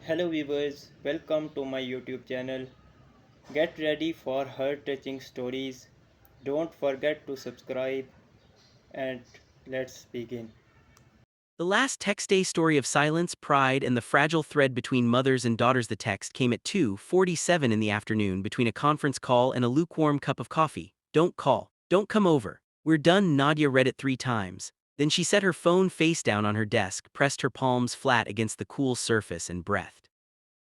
Hello viewers, welcome to my YouTube channel. Get ready for heart-touching stories. Don't forget to subscribe and let's begin. The last text day story of silence, pride, and the fragile thread between mothers and daughters. The text came at 2:47 in the afternoon between a conference call and a lukewarm cup of coffee. Don't call. Don't come over. We're done. Nadia read it 3 times. Then she set her phone face down on her desk, pressed her palms flat against the cool surface, and breathed.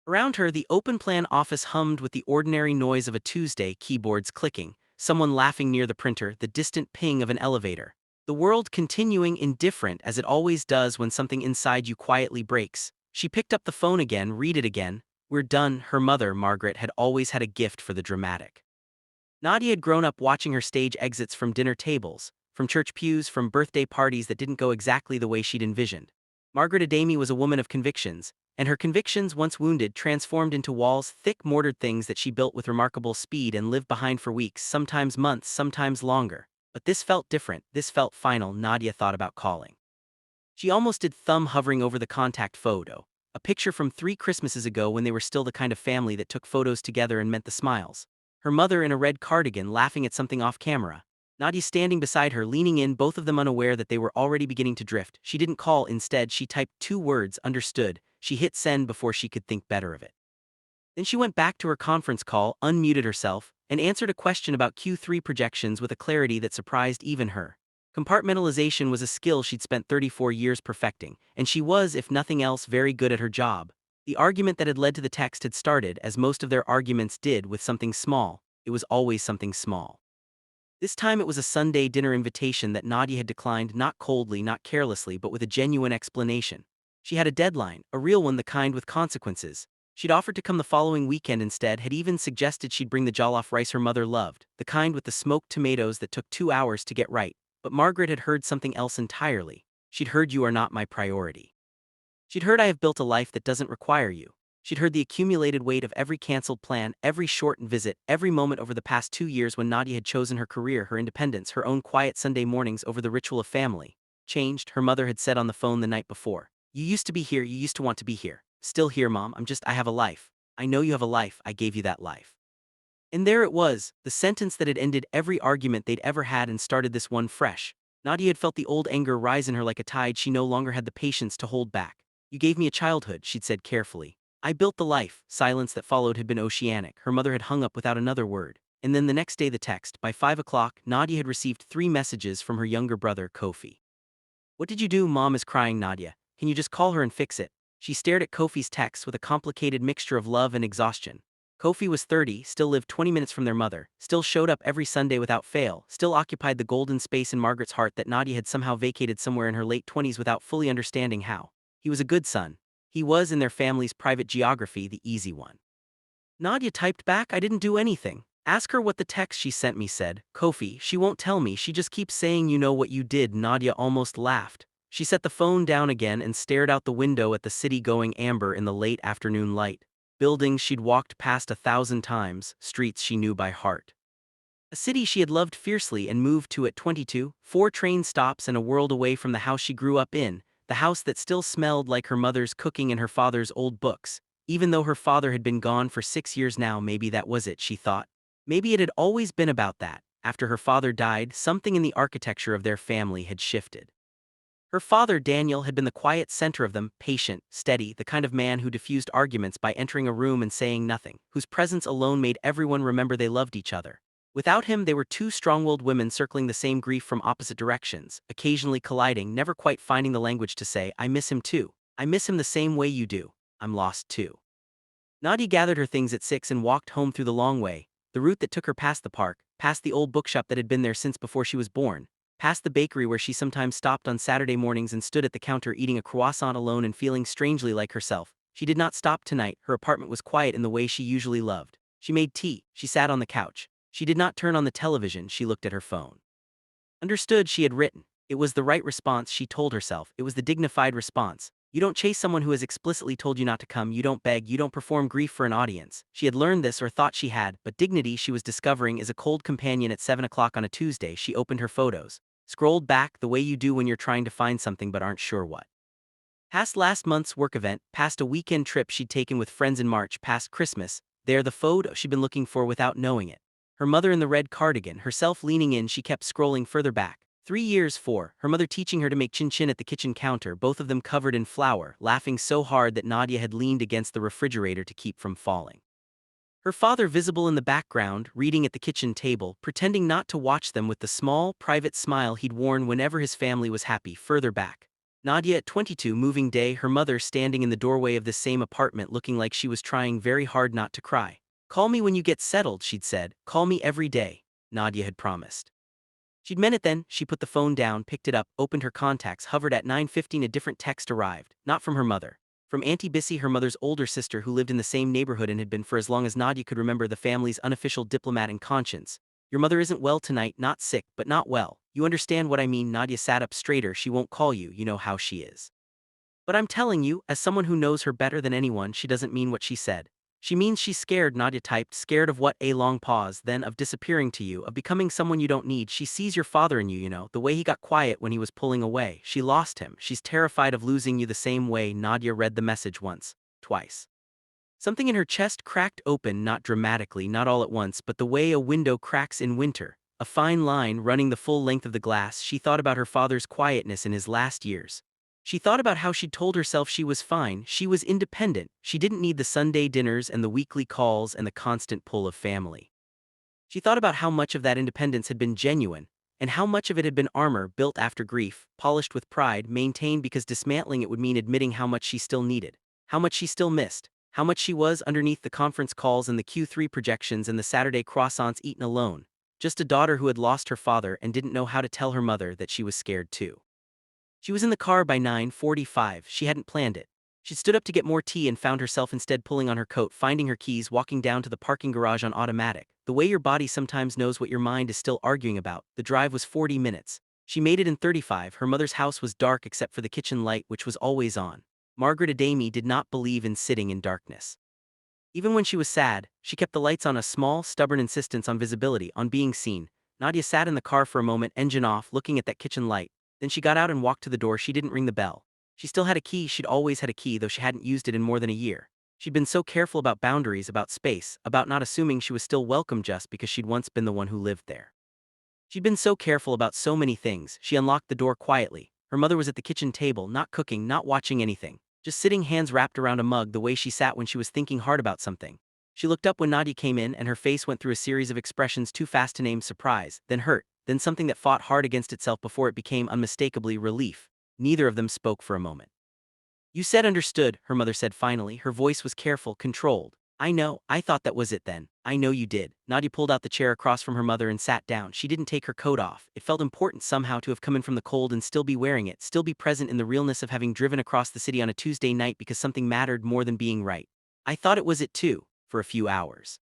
Around her, the open-plan office hummed with the ordinary noise of a Tuesday, keyboards clicking, someone laughing near the printer, the distant ping of an elevator. The world continuing indifferent as it always does when something inside you quietly breaks. She picked up the phone again, read it again. We're done. Her mother, Margaret, had always had a gift for the dramatic. Nadia had grown up watching her stage exits from dinner tables, from church pews, from birthday parties that didn't go exactly the way she'd envisioned. Margaret Adamy was a woman of convictions, and her convictions, once wounded, transformed into walls, thick mortared things that she built with remarkable speed and lived behind for weeks, sometimes months, sometimes longer. But this felt different, this felt final. Nadia thought about calling. She almost did, thumb hovering over the contact photo, a picture from 3 Christmases ago when they were still the kind of family that took photos together and meant the smiles. Her mother in a red cardigan laughing at something off camera. Nadia standing beside her, leaning in, both of them unaware that they were already beginning to drift. She didn't call, instead she typed 2 words, understood. She hit send before she could think better of it. Then she went back to her conference call, unmuted herself, and answered a question about Q3 projections with a clarity that surprised even her. Compartmentalization was a skill she'd spent 34 years perfecting, and she was, if nothing else, very good at her job. The argument that had led to the text had started, as most of their arguments did, with something small. It was always something small. This time it was a Sunday dinner invitation that Nadia had declined, not coldly, not carelessly, but with a genuine explanation. She had a deadline, a real one, the kind with consequences. She'd offered to come the following weekend instead, had even suggested she'd bring the jollof rice her mother loved, the kind with the smoked tomatoes that took 2 hours to get right. But Margaret had heard something else entirely. She'd heard, "You are not my priority." She'd heard, "I have built a life that doesn't require you." She'd heard the accumulated weight of every cancelled plan, every shortened visit, every moment over the past 2 years when Nadia had chosen her career, her independence, her own quiet Sunday mornings over the ritual of family. Changed, her mother had said on the phone the night before. "You used to be here, you used to want to be here. Still here, Mom, I have a life. I know you have a life, I gave you that life." And there it was, the sentence that had ended every argument they'd ever had and started this one fresh. Nadia had felt the old anger rise in her like a tide she no longer had the patience to hold back. "You gave me a childhood," she'd said carefully. "I built the life." Silence that followed had been oceanic. Her mother had hung up without another word. And then the next day the text. By 5 o'clock, Nadia had received 3 messages from her younger brother, Kofi. "What did you do? Mom is crying, Nadia. Can you just call her and fix it?" She stared at Kofi's texts with a complicated mixture of love and exhaustion. Kofi was 30, still lived 20 minutes from their mother, still showed up every Sunday without fail, still occupied the golden space in Margaret's heart that Nadia had somehow vacated somewhere in her late 20s without fully understanding how. He was a good son. He was, in their family's private geography, the easy one. Nadia typed back, "I didn't do anything. Ask her what the text she sent me said." "Kofi, she won't tell me, she just keeps saying you know what you did." Nadia almost laughed. She set the phone down again and stared out the window at the city going amber in the late afternoon light. Buildings she'd walked past 1,000 times, streets she knew by heart. A city she had loved fiercely and moved to at 22, 4 train stops and a world away from the house she grew up in, the house that still smelled like her mother's cooking and her father's old books. Even though her father had been gone for 6 years now, maybe that was it, she thought. Maybe it had always been about that. After her father died, something in the architecture of their family had shifted. Her father, Daniel, had been the quiet center of them, patient, steady, the kind of man who diffused arguments by entering a room and saying nothing, whose presence alone made everyone remember they loved each other. Without him, they were 2 strong-willed women circling the same grief from opposite directions, occasionally colliding, never quite finding the language to say, "I miss him too. I miss him the same way you do. I'm lost too." Nadi gathered her things at 6 and walked home through the long way, the route that took her past the park, past the old bookshop that had been there since before she was born, past the bakery where she sometimes stopped on Saturday mornings and stood at the counter eating a croissant alone and feeling strangely like herself. She did not stop tonight. Her apartment was quiet in the way she usually loved. She made tea, she sat on the couch. She did not turn on the television, she looked at her phone. Understood, she had written. It was the right response, she told herself. It was the dignified response. You don't chase someone who has explicitly told you not to come, you don't beg, you don't perform grief for an audience. She had learned this, or thought she had, but dignity, she was discovering, is a cold companion at 7 o'clock on a Tuesday. She opened her photos. Scrolled back the way you do when you're trying to find something but aren't sure what. Past last month's work event, past a weekend trip she'd taken with friends in March, past Christmas, there the photo she'd been looking for without knowing it. Her mother in the red cardigan, herself leaning in, she kept scrolling further back. 3 years, 4, her mother teaching her to make chin-chin at the kitchen counter, both of them covered in flour, laughing so hard that Nadia had leaned against the refrigerator to keep from falling. Her father visible in the background, reading at the kitchen table, pretending not to watch them with the small, private smile he'd worn whenever his family was happy, further back. Nadia at 22 moving day, her mother standing in the doorway of this same apartment looking like she was trying very hard not to cry. "Call me when you get settled," she'd said. "Call me every day," Nadia had promised. She'd meant it then. She put the phone down, picked it up, opened her contacts, hovered at 9:15. A different text arrived, not from her mother. From Auntie Bissy, her mother's older sister who lived in the same neighborhood and had been for as long as Nadia could remember the family's unofficial diplomat and conscience. "Your mother isn't well tonight, not sick, but not well. You understand what I mean?" Nadia sat up straighter. "She won't call you, you know how she is. But I'm telling you, as someone who knows her better than anyone, she doesn't mean what she said. She means she's scared," Nadia typed, "scared of what?" A long pause, then of disappearing to you, of becoming someone you don't need. She sees your father in you, you know, the way he got quiet when he was pulling away. She lost him. She's terrified of losing you the same way." Nadia read the message once, twice. Something in her chest cracked open, not dramatically, not all at once, but the way a window cracks in winter. A fine line running the full length of the glass. She thought about her father's quietness in his last years. She thought about how she'd told herself she was fine, she was independent, she didn't need the Sunday dinners and the weekly calls and the constant pull of family. She thought about how much of that independence had been genuine, and how much of it had been armor built after grief, polished with pride, maintained because dismantling it would mean admitting how much she still needed, how much she still missed, how much she was underneath the conference calls and the Q3 projections and the Saturday croissants eaten alone, just a daughter who had lost her father and didn't know how to tell her mother that she was scared too. She was in the car by 9:45, she hadn't planned it. She stood up to get more tea and found herself instead pulling on her coat, finding her keys, walking down to the parking garage on automatic. The way your body sometimes knows what your mind is still arguing about. The drive was 40 minutes. She made it in 35. Her mother's house was dark except for the kitchen light, which was always on. Margaret Adamy did not believe in sitting in darkness. Even when she was sad, she kept the lights on, a small, stubborn insistence on visibility, on being seen. Nadia sat in the car for a moment, engine off, looking at that kitchen light. Then she got out and walked to the door. She didn't ring the bell. She still had a key. She'd always had a key, though she hadn't used it in more than a year. She'd been so careful about boundaries, about space, about not assuming she was still welcome just because she'd once been the one who lived there. She'd been so careful about so many things. She unlocked the door quietly. Her mother was at the kitchen table, not cooking, not watching anything, just sitting, hands wrapped around a mug, the way she sat when she was thinking hard about something. She looked up when Nadia came in, and her face went through a series of expressions too fast to name: surprise, then hurt, then something that fought hard against itself before it became unmistakably relief. Neither of them spoke for a moment. "You said understood," her mother said finally. Her voice was careful, controlled. "I know, I thought that was it then. I know you did." Nadia pulled out the chair across from her mother and sat down. She didn't take her coat off. It felt important somehow to have come in from the cold and still be wearing it, still be present in the realness of having driven across the city on a Tuesday night because something mattered more than being right. "I thought it was it too, for a few hours."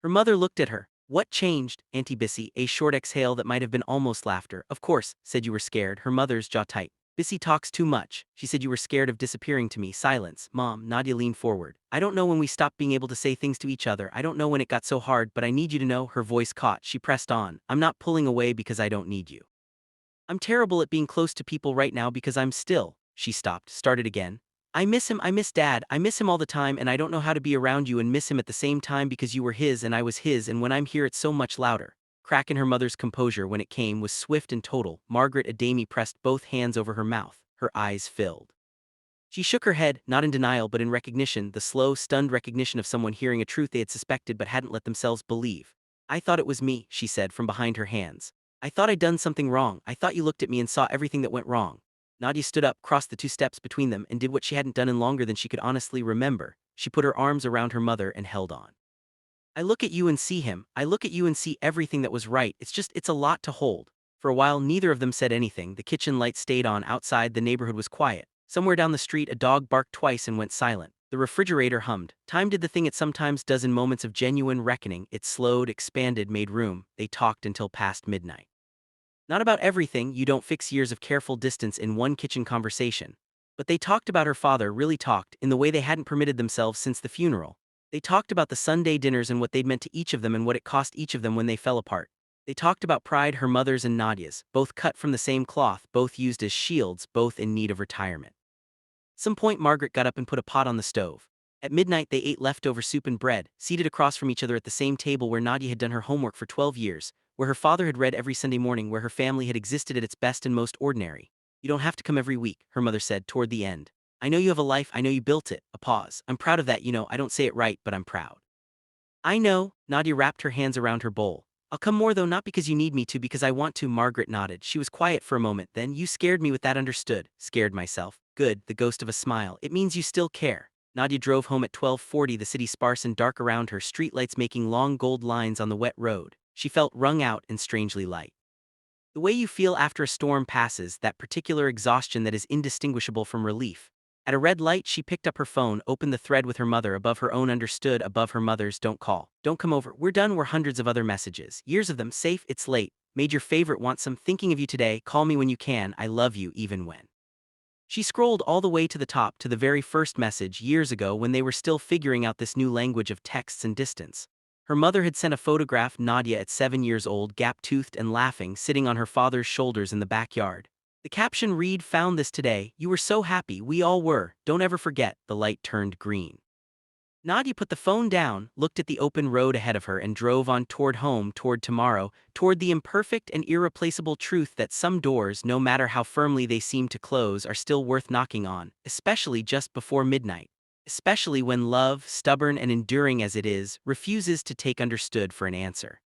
Her mother looked at her. "What changed?" Auntie Bissy, a short exhale that might have been almost laughter. "Of course," said, "you were scared." Her mother's jaw tight. "Bissy talks too much. She said you were scared of disappearing to me." Silence. "Mom," Nadia leaned forward. "I don't know when we stopped being able to say things to each other. I don't know when it got so hard, but I need you to know." Her voice caught. She pressed on. "I'm not pulling away because I don't need you. I'm terrible at being close to people right now because I'm still." She stopped, started again. "I miss him, I miss Dad, I miss him all the time, and I don't know how to be around you and miss him at the same time because you were his and I was his, and when I'm here it's so much louder." Crack in her mother's composure when it came was swift and total. Margaret Adamy pressed both hands over her mouth. Her eyes filled. She shook her head, not in denial but in recognition, the slow, stunned recognition of someone hearing a truth they had suspected but hadn't let themselves believe. "I thought it was me," she said from behind her hands. "I thought I'd done something wrong. I thought you looked at me and saw everything that went wrong." Nadia stood up, crossed the 2 steps between them, and did what she hadn't done in longer than she could honestly remember. She put her arms around her mother and held on. "I look at you and see him. I look at you and see everything that was right. It's a lot to hold." For a while neither of them said anything. The kitchen light stayed on. Outside the neighborhood was quiet. Somewhere down the street a dog barked twice and went silent. The refrigerator hummed. Time did the thing it sometimes does in moments of genuine reckoning. It slowed, expanded, made room. They talked until past midnight. Not about everything. You don't fix years of careful distance in one kitchen conversation. But they talked about her father, really talked, in the way they hadn't permitted themselves since the funeral. They talked about the Sunday dinners and what they'd meant to each of them and what it cost each of them when they fell apart. They talked about pride, her mother's and Nadia's, both cut from the same cloth, both used as shields, both in need of retirement. Some point Margaret got up and put a pot on the stove. At midnight they ate leftover soup and bread, seated across from each other at the same table where Nadia had done her homework for 12 years, where her father had read every Sunday morning, where her family had existed at its best and most ordinary. You don't have to come every week, her mother said toward the end. I know you have a life, I know you built it. A pause. I'm proud of that, I don't say it right, but I'm proud. I know, Nadia wrapped her hands around her bowl. I'll come more though, not because you need me to, because I want to, Margaret nodded. She was quiet for a moment, then you scared me with that. Understood. Scared myself. Good, the ghost of a smile. It means you still care. Nadia drove home at 12:40, the city sparse and dark around her, streetlights making long gold lines on the wet road. She felt wrung out and strangely light. The way you feel after a storm passes, that particular exhaustion that is indistinguishable from relief. At a red light, she picked up her phone, opened the thread with her mother above her own. Understood, above her mother's. Don't call. Don't come over. We're done. Were hundreds of other messages. Years of them. Safe. It's late. Made your favorite. Want some. Thinking of you today. Call me when you can. I love you even when. She scrolled all the way to the top, to the very first message, years ago, when they were still figuring out this new language of texts and distance. Her mother had sent a photograph. Nadia at 7 years old, gap-toothed and laughing, sitting on her father's shoulders in the backyard. The caption read, "Found this today. You were so happy. We all were. Don't ever forget." The light turned green. Nadia put the phone down, looked at the open road ahead of her, and drove on toward home, toward tomorrow, toward the imperfect and irreplaceable truth that some doors, no matter how firmly they seem to close, are still worth knocking on, especially just before midnight. Especially when love, stubborn and enduring as it is, refuses to take understood for an answer.